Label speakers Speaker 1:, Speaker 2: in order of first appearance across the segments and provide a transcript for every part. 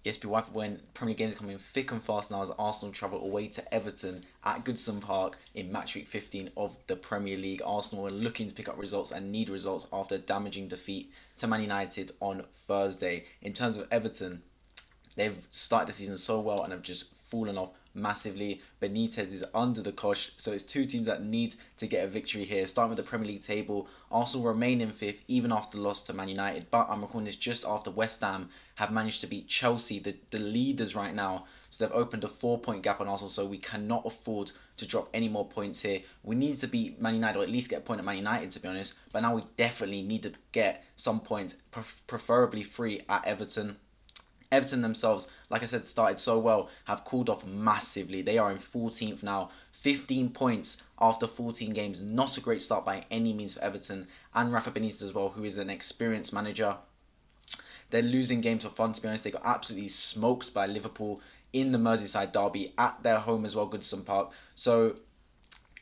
Speaker 1: Yes, be wide when Premier League games are coming thick and fast now as Arsenal travel away to Everton at Goodison Park in match week 15 of the Premier League. Arsenal are looking to pick up results and need results after a damaging defeat to Man United on Thursday. In terms of Everton, they've started the season so well and have just fallen off massively. Benitez is under the cosh, so it's two teams that need to get a victory here. Starting with the Premier League table, Arsenal remain in fifth even after the loss to Man United, but I'm recording this just after West Ham have managed to beat Chelsea, the leaders right now. So they've opened a 4-point gap on Arsenal, so we cannot afford to drop any more points here. We need to beat Man United, or at least get a point at Man United, to be honest. But now we definitely need to get some points, preferably 3 at Everton. Everton themselves, like I said, started so well, have cooled off massively. They are in 14th now, 15 points after 14 games. Not a great start by any means for Everton. And Rafa Benitez as well, who is an experienced manager. They're losing games for fun, to be honest. They got absolutely smoked by Liverpool in the Merseyside derby at their home as well, Goodison Park. So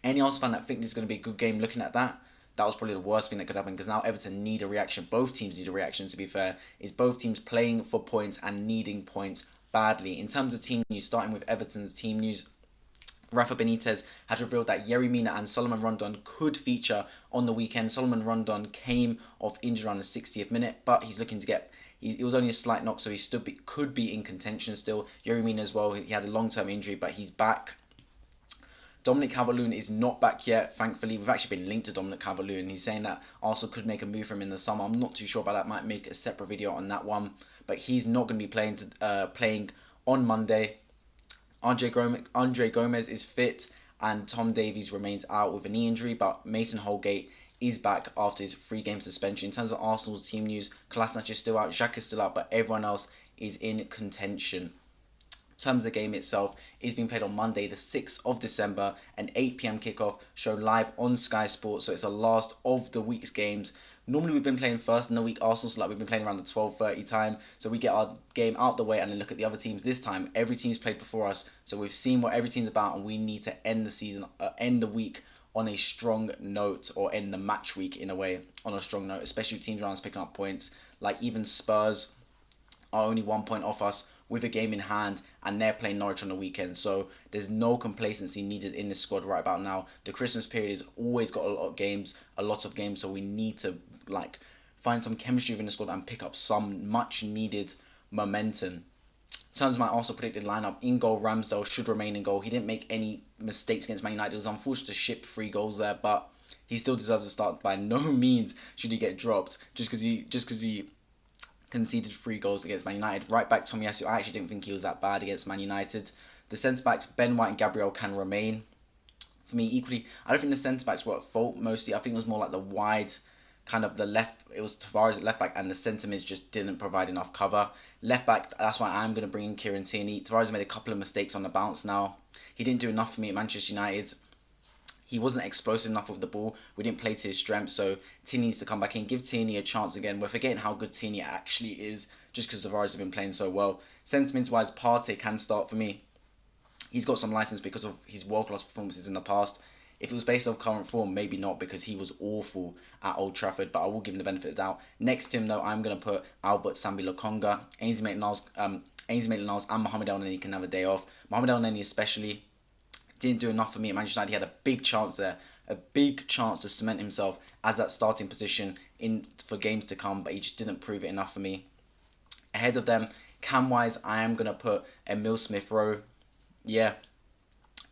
Speaker 1: any Arsenal fan that think this is going to be a good game looking at that, that was probably the worst thing that could happen, because now Everton need a reaction. Both teams need a reaction, to be fair. Is both teams playing for points and needing points badly. In terms of team news, starting with Everton's team news, Rafa Benitez has revealed that Yerry Mina and Solomon Rondon could feature on the weekend. Solomon Rondon came off injured around the 60th minute, but he's looking to get... It was only a slight knock, so he could be in contention still. Yerry Mina as well, he had a long-term injury, but he's back. Dominic Calvert-Lewin is not back yet, thankfully. We've actually been linked to Dominic Calvert-Lewin. He's saying that Arsenal could make a move for him in the summer. I'm not too sure about that. Might make a separate video on that one. But he's not going to be playing on Monday. Andre Gomez is fit, and Tom Davies remains out with a knee injury. But Mason Holgate is back after his 3-game suspension. In terms of Arsenal's team news, Kolasinac is still out, Xhaka is still out, but everyone else is in contention. In terms of the game itself, it's being played on Monday, the 6th of December, an 8 p.m. kickoff, shown live on Sky Sports. So it's the last of the week's games. Normally we've been playing first in the week, Arsenal, so like we've been playing around the 12:30 time. So we get our game out the way and then look at the other teams. This time, every team's played before us, so we've seen what every team's about, and we need to end the season, end the week on a strong note, or end the match week in a way on a strong note, especially with teams around us picking up points. Like even Spurs are only 1 point off us with a game in hand, and they're playing Norwich on the weekend. So there's no complacency needed in this squad right about now. The Christmas period has always got a lot of games, so we need to find some chemistry within the squad and pick up some much needed momentum. In terms of my Arsenal predicted lineup, in goal, Ramsdale should remain in goal. He didn't make any mistakes against Man United. It was unfortunate to ship 3 goals there, but he still deserves a start. By no means should he get dropped just because he conceded 3 goals against Man United. Right back Tomiyasu, I actually didn't think he was that bad against Man United. The centre backs, Ben White and Gabriel, can remain. For me, equally, I don't think the centre backs were at fault mostly. I think it was more like the wide, kind of the left. It was Tavares at left back, and the centre mids just didn't provide enough cover. Left back, that's why I'm going to bring in Kieran Tierney. Tavares made a couple of mistakes on the bounce now. He didn't do enough for me at Manchester United. He wasn't explosive enough with the ball. We didn't play to his strength, so Tierney needs to come back in. Give Tierney a chance again. We're forgetting how good Tierney actually is just because Tavares has been playing so well. Sentiments-wise, Partey can start for me. He's got some license because of his world-class performances in the past. If it was based on current form, maybe not, because he was awful at Old Trafford, but I will give him the benefit of the doubt. Next to him, though, I'm going to put Albert Sambi Lokonga, Ainsley Maitland-Niles, and Mohamed El-Neni can have a day off. Mohamed El-Neni especially didn't do enough for me at Manchester United. He had a big chance there, a big chance to cement himself as that starting position for games to come, but he just didn't prove it enough for me. Ahead of them, cam-wise, I am going to put Emile Smith-Rowe. Yeah,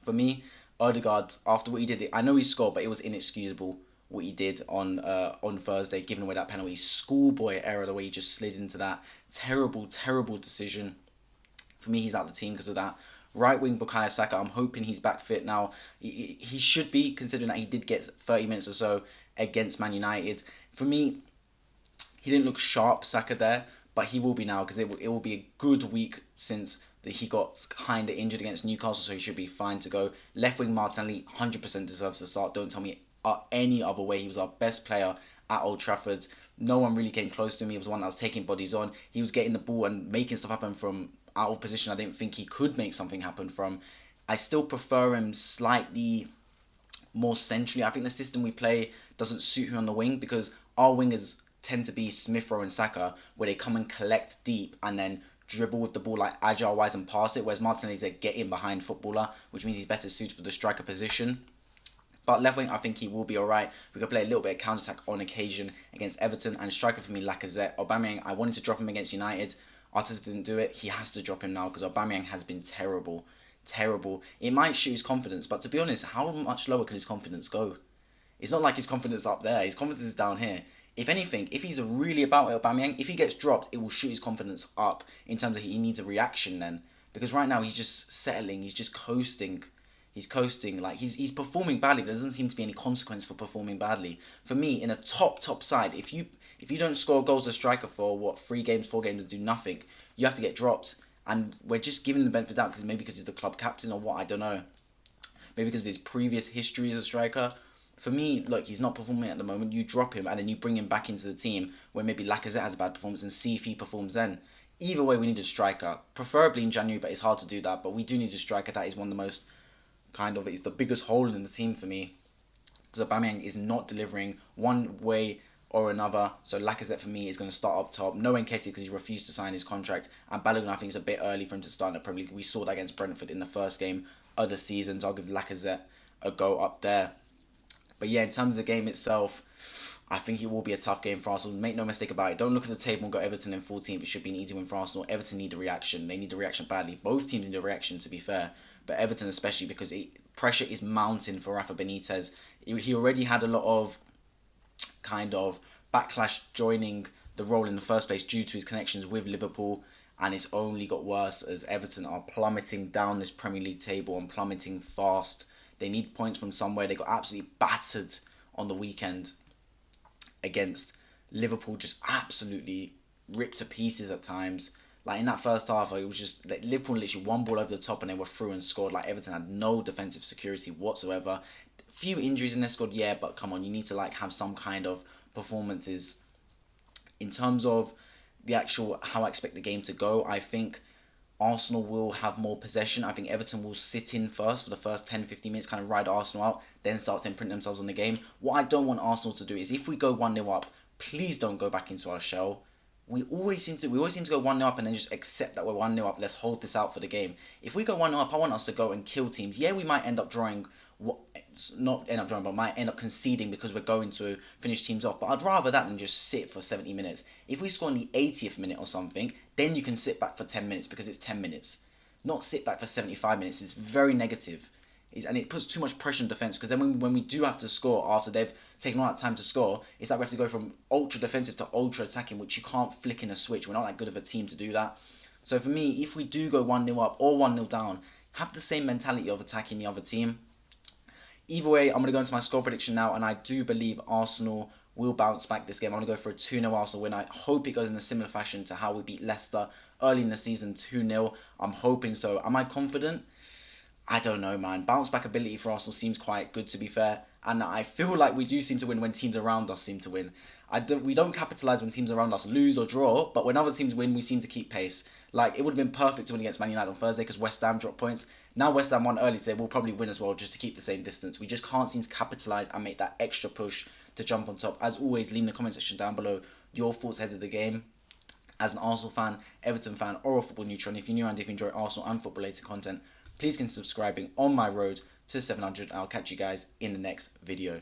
Speaker 1: for me, Odegaard, after what he did, I know he scored, but it was inexcusable what he did on Thursday, giving away that penalty. Schoolboy error, the way he just slid into that. Terrible decision. For me, he's out of the team because of that. Right wing Bukayo Saka, I'm hoping he's back fit now. He should be, considering that he did get 30 minutes or so against Man United. For me, he didn't look sharp, Saka, there, but he will be now, because it will be a good week since he got kind of injured against Newcastle, so he should be fine to go. Left wing Martinelli 100% deserves to start. Don't tell me any other way. He was our best player at Old Trafford. No one really came close to him. He was the one that was taking bodies on. He was getting the ball and making stuff happen from out of position. I didn't think he could make something happen from. I still prefer him slightly more centrally. I think the system we play doesn't suit him on the wing, because our wingers tend to be Smith Rowe and Saka, where they come and collect deep and then dribble with the ball like agile wise and pass it, whereas Martinelli's a get in behind footballer, which means he's better suited for the striker position. But left wing, I think he will be alright. We could play a little bit of counter attack on occasion against Everton. And striker for me, Lacazette. Aubameyang, I wanted to drop him against United. Arteta didn't do it. He has to drop him now because Aubameyang has been terrible. Terrible. It might shoot his confidence, but to be honest, how much lower can his confidence go? It's not like his confidence is up there. His confidence is down here. If anything, if he's really about it, Aubameyang, if he gets dropped, it will shoot his confidence up in terms of he needs a reaction then. Because right now he's just settling. He's just coasting. He's coasting, like he's performing badly, but there doesn't seem to be any consequence for performing badly. For me, in a top side, if you don't score goals as a striker for 3 games, 4 games and do nothing, you have to get dropped. And we're just giving him the benefit of the doubt because he's the club captain or what, I don't know. Maybe because of his previous history as a striker. For me, look, he's not performing at the moment. You drop him and then you bring him back into the team where maybe Lacazette has a bad performance and see if he performs then. Either way, we need a striker, preferably in January, but it's hard to do that. But we do need a striker. That is one of the most it's the biggest hole in the team for me, because Aubameyang is not delivering one way or another. So Lacazette for me is going to start up top. No Nketiah because he refused to sign his contract, and Balogun I think is a bit early for him to start in the Premier League. We saw that against Brentford in the first game of the season, so I'll give Lacazette a go up there. But yeah, in terms of the game itself, I think it will be a tough game for Arsenal. Make no mistake about it. Don't look at the table and go Everton in 14th. It should be an easy win for Arsenal. Everton need a reaction. They need a reaction badly. Both teams need a reaction, to be fair. But Everton especially, because pressure is mounting for Rafa Benitez. He already had a lot of kind of backlash joining the role in the first place due to his connections with Liverpool, and it's only got worse as Everton are plummeting down this Premier League table and plummeting fast. They need points from somewhere. They got absolutely battered on the weekend against Liverpool, just absolutely ripped to pieces at times. Like in that first half, it was just like Liverpool literally one ball over the top and they were through and scored. Like Everton had no defensive security whatsoever. Few injuries in their squad, yeah, but come on, you need to like have some kind of performances. In terms of the actual how I expect the game to go, I think Arsenal will have more possession. I think Everton will sit in first for the first 10-15 minutes, kind of ride Arsenal out, then start to imprint themselves on the game. What I don't want Arsenal to do is if we go 1-0 up, please don't go back into our shell. We always seem to go 1-0 up and then just accept that we're 1-0 up. Let's hold this out for the game. If we go 1-0 up, I want us to go and kill teams. Yeah, we might end up drawing, but might end up conceding because we're going to finish teams off. But I'd rather that than just sit for 70 minutes. If we score in the 80th minute or something, then you can sit back for 10 minutes because it's 10 minutes. Not sit back for 75 minutes. It's very negative. And it puts too much pressure on defence, because then when we do have to score after they've taken all that time to score, it's like we have to go from ultra defensive to ultra attacking, which you can't flick in a switch. We're not that good of a team to do that. So for me, if we do go 1-0 up or 1-0 down, have the same mentality of attacking the other team. Either way, I'm going to go into my score prediction now, and I do believe Arsenal will bounce back this game. I'm going to go for a 2-0 Arsenal win. I hope it goes in a similar fashion to how we beat Leicester early in the season, 2-0. I'm hoping so. Am I confident? I don't know, man. Bounce back ability for Arsenal seems quite good, to be fair. And I feel like we do seem to win when teams around us seem to win. We don't capitalise when teams around us lose or draw, but when other teams win, we seem to keep pace. Like, it would have been perfect to win against Man United on Thursday because West Ham dropped points. Now West Ham won early today. We'll probably win as well just to keep the same distance. We just can't seem to capitalise and make that extra push to jump on top. As always, leave in the comment section down below your thoughts ahead of the game. As an Arsenal fan, Everton fan, or a football neutral, and if you're new and if you enjoy Arsenal and football-related content, please consider subscribing on my road to 700, and I'll catch you guys in the next video.